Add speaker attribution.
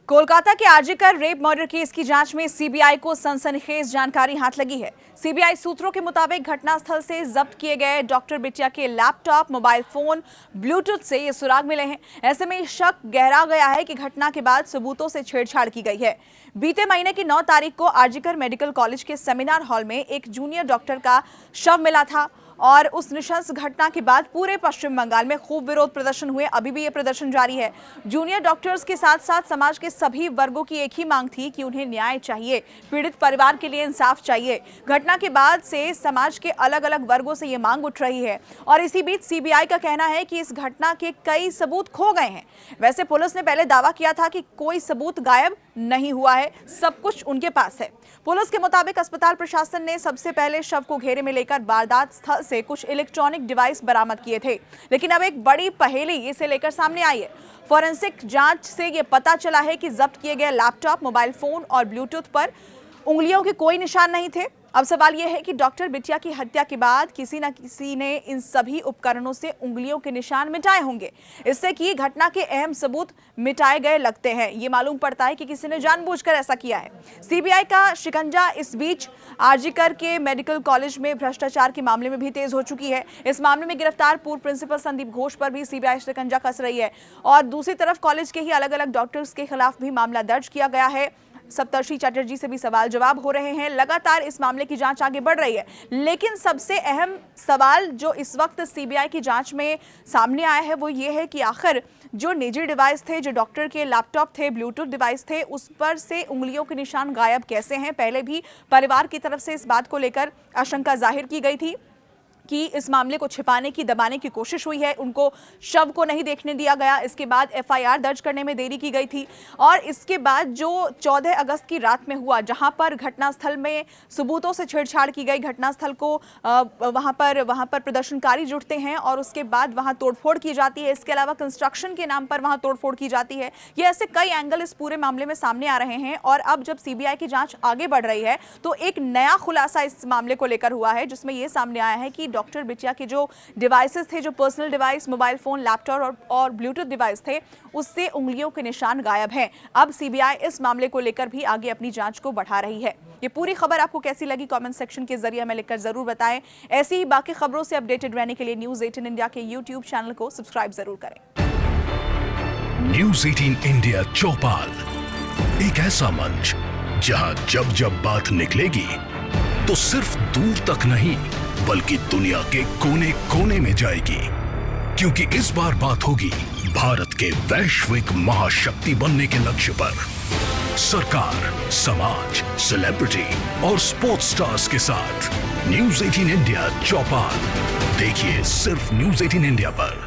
Speaker 1: कोलकाता के RG Kar rape murder case की जांच में सीबीआई को सनसनीखेज जानकारी हाथ लगी है। सीबीआई सूत्रों के मुताबिक घटनास्थल से जब्त किए गए डॉक्टर बिटिया के लैपटॉप, मोबाइल फोन, ब्लूटूथ से ये सुराग मिले हैं। ऐसे में शक गहरा गया है कि घटना के बाद सबूतों से छेड़छाड़ की गई है। बीते महीने की 9 तारीख को आरजीकर मेडिकल कॉलेज के सेमिनार हॉल में एक जूनियर डॉक्टर का शव मिला था और उस नृशंस घटना के बाद पूरे पश्चिम बंगाल में खूब विरोध प्रदर्शन हुए। अभी भी ये प्रदर्शन जारी है। जूनियर डॉक्टर्स के साथ साथ समाज के सभी वर्गों की एक ही मांग थी कि उन्हें न्याय चाहिए, पीड़ित परिवार के लिए इंसाफ चाहिए। घटना के बाद से समाज के अलग अलग वर्गों से ये मांग उठ रही है और इसी बीच सीबीआई का कहना है कि इस घटना के कई सबूत खो गए हैं। वैसे पुलिस ने पहले दावा किया था कि कोई सबूत गायब नहीं हुआ है, सब कुछ उनके पास है। पुलिस के मुताबिक अस्पताल प्रशासन ने सबसे पहले शव को घेरे में लेकर वारदात स्थल से कुछ इलेक्ट्रॉनिक डिवाइस बरामद किए थे, लेकिन अब एक बड़ी पहेली इसे लेकर सामने आई है। फोरेंसिक जांच से यह पता चला है कि जब्त किए गए लैपटॉप, मोबाइल फोन और ब्लूटूथ पर उंगलियों के कोई निशान नहीं थे। अब सवाल यह है कि डॉक्टर बिटिया की हत्या के बाद किसी न किसी ने इन सभी उपकरणों से उंगलियों के निशान मिटाए होंगे। इससे कि घटना के अहम सबूत मिटाए गए लगते हैं। ये मालूम पड़ता है कि किसी ने जानबूझकर ऐसा किया है। सीबीआई का शिकंजा इस बीच आरजीकर के मेडिकल कॉलेज में भ्रष्टाचार के मामले में भी तेज हो चुकी है। इस मामले में गिरफ्तार पूर्व प्रिंसिपल संदीप घोष पर भी सीबीआई शिकंजा कस रही है और दूसरी तरफ कॉलेज के ही अलग अलग डॉक्टर्स के खिलाफ भी मामला दर्ज किया गया है। सप्तर्षि चटर्जी से भी सवाल जवाब हो रहे हैं। लगातार इस मामले की जांच आगे बढ़ रही है, लेकिन सबसे अहम सवाल जो इस वक्त सीबीआई की जांच में सामने आया है वो ये है कि आखिर जो निजी डिवाइस थे, जो डॉक्टर के लैपटॉप थे, ब्लूटूथ डिवाइस थे, उस पर से उंगलियों के निशान गायब कैसे हैं। पहले भी परिवार की तरफ से इस बात को लेकर आशंका जाहिर की गई थी कि इस मामले को छिपाने की, दबाने की कोशिश हुई है। उनको शव को नहीं देखने दिया गया। इसके बाद एफआईआर दर्ज करने में देरी की गई थी और इसके बाद जो 14 अगस्त की रात में हुआ, जहां पर घटनास्थल में सबूतों से छेड़छाड़ की गई, घटनास्थल को वहां पर प्रदर्शनकारी जुटते हैं और उसके बाद वहां तोड़फोड़ की जाती है। इसके अलावा कंस्ट्रक्शन के नाम पर वहां तोड़फोड़ की जाती है। ये ऐसे कई एंगल इस पूरे मामले में सामने आ रहे हैं और अब जब सीबीआई की जांच आगे बढ़ रही है तो एक नया खुलासा इस मामले को लेकर हुआ है, जिसमें यह सामने आया है कि डॉक्टर बिटिया के जो डिवाइसेस थे, जो personal device, mobile phone, laptop और ब्लूटूथ डिवाइस थे, उससे उंगलियों के निशान गायब हैं। अब सीबीआई इस मामले को लेकर भी आगे अपनी जांच को बढ़ा रही है। ये पूरी खबर आपको कैसी लगी, कमेंट सेक्शन के जरिए हमें लिखकर जरूर बताएं। ऐसी ही बाकी खबरों से अपडेटेड रहने के लिए न्यूज़ 18 इंडिया के यूट्यूब चैनल को सब्सक्राइब जरूर करें।
Speaker 2: न्यूज़ 18 इंडिया चौपाल, एक ऐसा मंच जहां जब जब बात निकलेगी तो सिर्फ दूर तक नहीं बल्कि दुनिया के कोने कोने में जाएगी, क्योंकि इस बार बात होगी भारत के वैश्विक महाशक्ति बनने के लक्ष्य पर। सरकार, समाज, सेलिब्रिटी और स्पोर्ट्स स्टार्स के साथ न्यूज़ 18 इंडिया चौपाल देखिए सिर्फ न्यूज़ 18 इंडिया पर।